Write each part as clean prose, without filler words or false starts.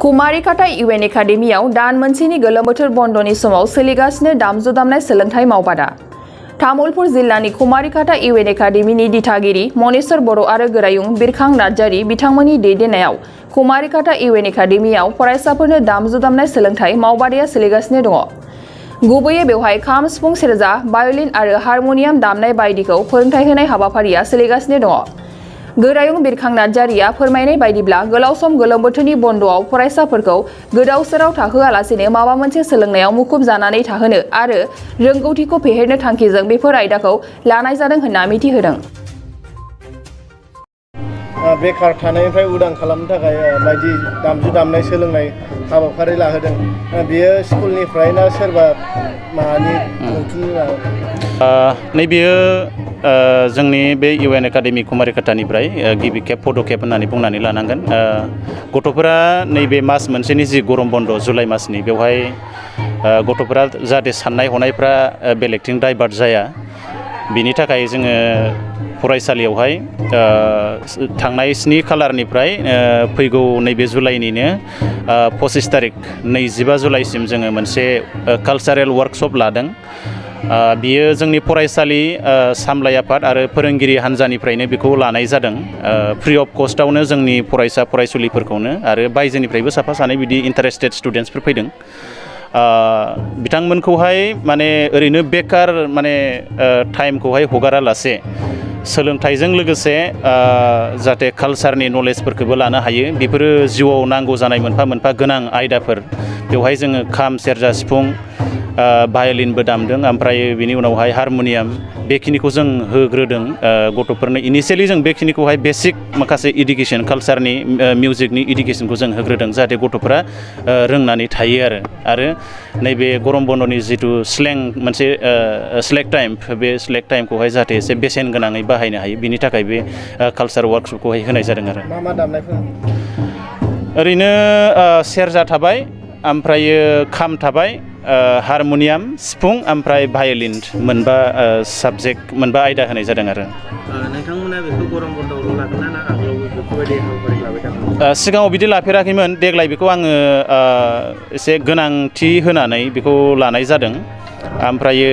कुमारिकाटा इउएन एकाडेमियाव दान मोनसेनि गोलोम बोथोर बन्दनि समाव सोलिगासिनो दामजु दामनाय सोलोंथाइ मावबादा। तामुलपुर जिल्लानि कुमारिकाटा इउएन एकाडेमिनि दिथागिरि मनेश्वर बर' आरो गोरायुं बिरखां नार्जारी बिथांमोननि दैदेननायाव कुमारिकाटा इउएन एकाडेमियाव फरायसाफोरनो दामजु दामनाय सोलोंथाइ मावबादाया सोलिगासिनो दङ। गुबैयै बेवहाय खाम, सिफुं, सेरजा, भायलिन आरो हारमनियाम दामनाय बायदिखौ फोरोंथाइ होनाय हाबाफारिया सोलिगासिनो दङ। गोरायुं बिरखां नार्जारीया फोरमायनाय बायदिब्ला गोलाव सम गोलोम बोथोरनि बन्द'आव फरायसाफोरखौ गोदाव सोराव थाहोआलासेनो माबा मोनसे सोलोंनायाव मुखुब जानानै थाहोनो आरो रोंगौथिखौ फेहेरनो थांखिजों बेफोर आयदाखौ लानाय जादों होनना मिथिहोदों। बेकार थानायनिफ्राय उदां खालामनो थाखाय बायदि दामजु दामनाय सोलोंनाय हाबाफारि लाहोदों। बेयो स्कुलनिफ्राय ना सोरबा मानि नैबेयो जोंनि बे इउएन एकाडेमि कुमारिकाटानिफ्राय गिबि खेब पदकेप होननानै बुंनानै लानांगोन। गथ'फोरा नैबे मास मोनसेनि जि गरम बन्द जुलाइ मासनि बेवहाय गथ'फोरा जाहाथे साननाय हनायफ्रा बेलेगथिं डाइभार्ट जाया बिनि थाखाय जोङो फरायसालियावहाय थांनाय 7 खालारनिफ्राय फैगौ नैबे जुलाइनिनो 25 तारिख 25 जुलाइसिम जोङो मोनसे कालचारेल वर्कशप लादों। बियो जोंनि फरायसालि सामलाय आफाद आरो फोरोंगिरि हान्जानिफ्रायनो बेखौ लानाय जादों। फ्रि अफ कस्टआवनो जोंनि फरायसा फरायसुलिफोरखौनो आरो बायजोनिफ्रायबो साफा सानै बिदि इन्टारेस्टेड स्टुडेन्टसफोर फैदों। बिथांमोनखौहाय माने ओरैनो बेकार माने टाइमखौहाय हगारालासे सोलोंथाइजों लोगोसे जाहाथे कालचारनि नलेजफोरखौबो लानो हायो। बेफोरो जिउआव नांगौ जानाय मोनफा मोनफा गोनां आयदाफोर। बेवहाय जोङो खाम, सेरजा, सिफुं, भायलिनबो दामदों, ओमफ्राय बिनि उनावहाय हारमनियाम बेखिनिखौ जों होग्रोदों गथ'फोरनो। इनिशियेलि जों बेखिनिखौहाय बेसिक माखासे इडुकेसन कालचारनि मिउजिकनि इडुकेसनखौ जों होग्रोदों जाहाथे गथ'फोरा रोंनानै थायो आरो नैबे गरम बन्दनि जिथु स्लें मोनसे स्लेक टाइम बे स्लेक टाइमखौहाय जाहाथे एसे बेसेन गोनाङै बाहायनो हायो बिनि थाखाय बे कालचार वार्कशपखौहाय होनाय जादों आरो। मा दामनायफोर? ओरैनो सेरजा थाबाय, ओमफ्रायो खाम थाबाय, हारमनियाम, सिफुं, ओमफ्राय भायलिन मोनबा साबजेक्ट मोनबा आयदा होनाय जादों आरो। नोंथांमोना बेखौ गरम बन्द'आवल' लागोन ना आगोलावबो बेफोरबायदि हाबाफारि लाबाय थागोन? सिगाङाव बिदि लाफेराखैमोन। देग्लाय बेखौ आङो एसे गोनांथि होनानै बेखौ लानाय जादों। ओमफ्रायो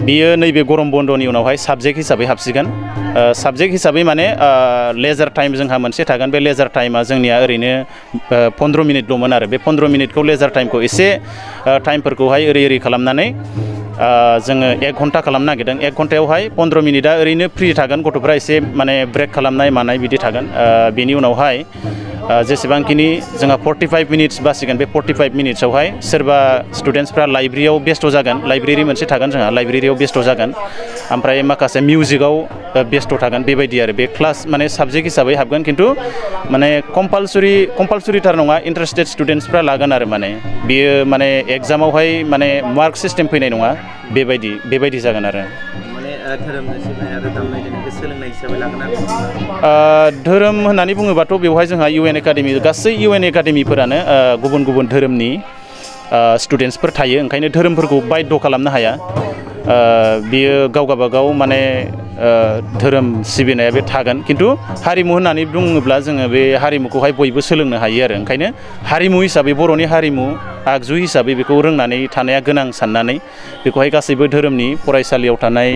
बियो नैबे गरम बन्दनि उनावहाय साबजेक्ट हिसाबै हाबसिगोन। साबजेक्ट हिसाबै माने लेजार टाइम जोंहा मोनसे थागोन। बे लेजार टाइमा जोंनिया ओरैनो 15 मिनिटल'मोन आरो बे 15 मिनिटखौ लेजार टाइमखौ एसे टाइमफोरखौहाय ओरै खालामनानै जोङो 1 घन्टा खालामनो नागिरदों। 1 घन्टायावहाय 15 मिनिटआ ओरैनो फ्रि थागोन, गथ'फ्रा एसे माने ब्रेक खालामनाय मानाय बिदि थागोन। बेनि उनावहाय जेसेबांखिनि जोंहा 45 मिनिट्स बासिगोन बे 45 मिनिट्सआवहाय सोरबा स्टुडेन्टसफ्रा लाइब्रेरियाव बेस्थ' जागोन। लाइब्रेरि मोनसे थागोन जोंहा, लाइब्रेरियाव बेस्थ' जागोन। ओमफ्राय माखासे मिउजिकआव बेस्थ' थागोन। बेबायदि आरो बे क्लास माने साबजेक्ट हिसाबै हाबगोन, खिन्थु माने कम्पालसरिथार नङा। इन्टारेस्टेड स्टुडेन्टसफ्रा लागोन आरो माने बियो माने एग्जामावहाय माने मार्क सिस्टेम फैनाय नङा। बेबायदि जागोन आरो। धोरोम सिबिनाय आरो दामनाय देनायखौ सोलोंनाय हिसाबै लागोन आरो। धोरोम होननानै बुङोबाथ' बेवहाय जोंहा इउएन एकाडेमि गासै इउएन एकाडेमिफोरानो गुबुन गुबुन धोरोमनि स्टुडेन्टसफोर थायो। ओंखायनो धोरोमफोरखौ बाध्य खालामनो हाया। बियो गाव गावबागाव माने धोरोम सिबिनाया बे थागोन, खिन्थु हारिमु होननानै बुङोब्ला जोङो बे हारिमुखौहाय बयबो सोलोंनो हायो आरो। ओंखायनो हारिमु हिसाबै बर'नि हारिमु आगजु हिसाबै बेखौ रोंनानै थानाया गोनां साननानै बेखौहाय गासैबो धोरोमनि फरायसालियाव थानाय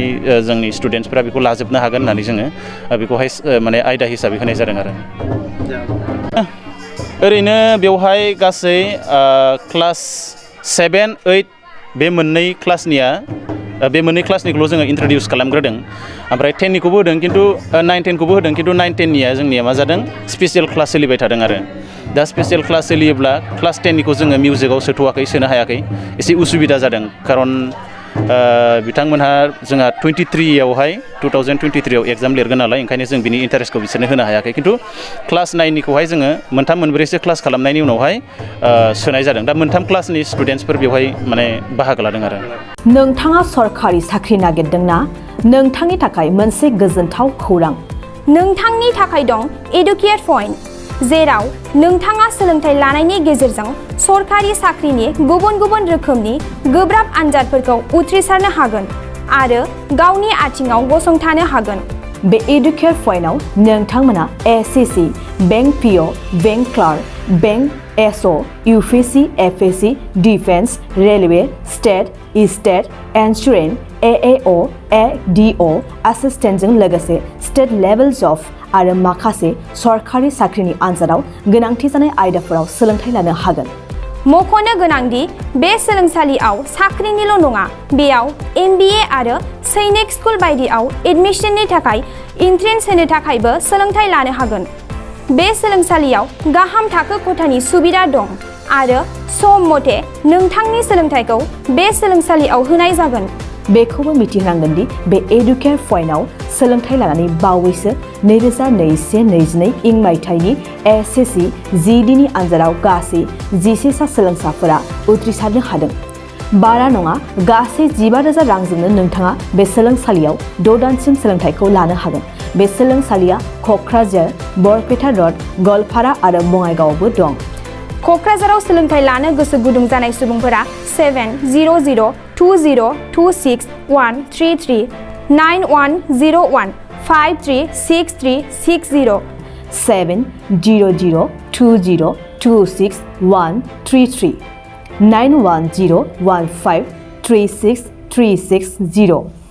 जोंनि स्टुडेन्टसफ्रा बेखौ लाजोबनो हागोन होननानै जोङो बेखौहाय माने आयदा हिसाबै होनाय जादों आरो। ओरैनो बेवहाय गासै क्लास 7, 8 बे मोननै क्लासनिखौल' जोङो इन्ट्रडिउस खालामग्रोदों। ओमफ्राय 10निखौबो होदों, खिन्थु 9, 10खौबो होदों, खिन्थु 9, 10निया जोंनिया मा जादों स्पेसियेल क्लास सोलिबाय थादों आरो। दा स्पेसियेल क्लास सोलियोब्ला क्लास 10निखौ जोङो मिउजिकआव सोनो हायाखै। एसे उसुबिदा जादों, खारन बिथांमोनहा जोंहा 2023आव एग्जाम लिरगोन नालाय, ओंखायनो जों बिनि इन्टारेस्टखौ बिसोरनो होनो हायाखै। खिन्थु क्लास 9निखौहाय जोङो 3-4सो क्लास खालामनायनि उनावहाय सोनाय जादों। दा 3 क्लासनि स्टुडेन्टसफोर बेवहाय माने बाहागो लादों आरो। नोंथाङा सरकारि साख्रि नागिरदोंना? नोंथांनि थाखाय मोनसे गोजोनथाव खौरां। नोंथांनि थाखाय दं एडुकेट पइन्ट, जेराव नोंथाङा सोलोंथाइ लानायनि गेजेरजों सरकारि साख्रिनि गुबुन गुबुन रोखोमनि गोब्राब आनजादफोरखौ उथ्रिसारनो हागोन आरो गावनि आथिङाव गसंथानो हागोन। बे एडुकेट पइन्टआव नोंथांमोना SSC, bank PO, bank clerk, bank SO, UPC, FAC, defence, railway, state, state, insurance, AAO, ADO, एसिस्टेन्टजों लोगोसे स्टेट लेभेल जब आरो माखासे सरकारि साख्रिनि आनजादाव गोनांथि जानाय आयदाफोराव सोलोंथाइ लानो हागोन। मख'नो गोनांदि बे सोलोंसालियाव साख्रिनिल' नङा, बेयाव MBA आरो सैनिक स्कुल बायदियाव एडमिशननि थाखाय एन्ट्रेन्स होनो थाखायबो सोलोंथाइ लानो हागोन। बे सोलोंसालियाव गाहाम थाखो खथानि सुबिदा दं आरो सम मथे नोंथांनि सोलोंथाइखौ बे सोलोंसालियाव होनाय जागोन। बेखौबो मिथिनांगोन दि बे एडुकेयार पइन्टआव सोलोंथाइ लानानै बावैसो 2021-22 इं मायथाइनि SSC GD नि आनजादाव गासै 11 सा सोलोंसाफोरा उथ्रिसारनो हादों। बारा नङा, गासै 15,000 रांजोंनो नोंथाङा बे सोलोंसालियाव 6 दानसिम सोलोंथाइखौ लानो हागोन। बे सोलोंसालिया क'क्राझार, बरपेटा र'ड, गवालपारा आरो बङाइगावआवबो दं। क'क्राझाराव सोलोंथाइ लानो गोसो गुदुं जानाय सुबुंफोरा 70020261333 9101536360 70020261333 9101536360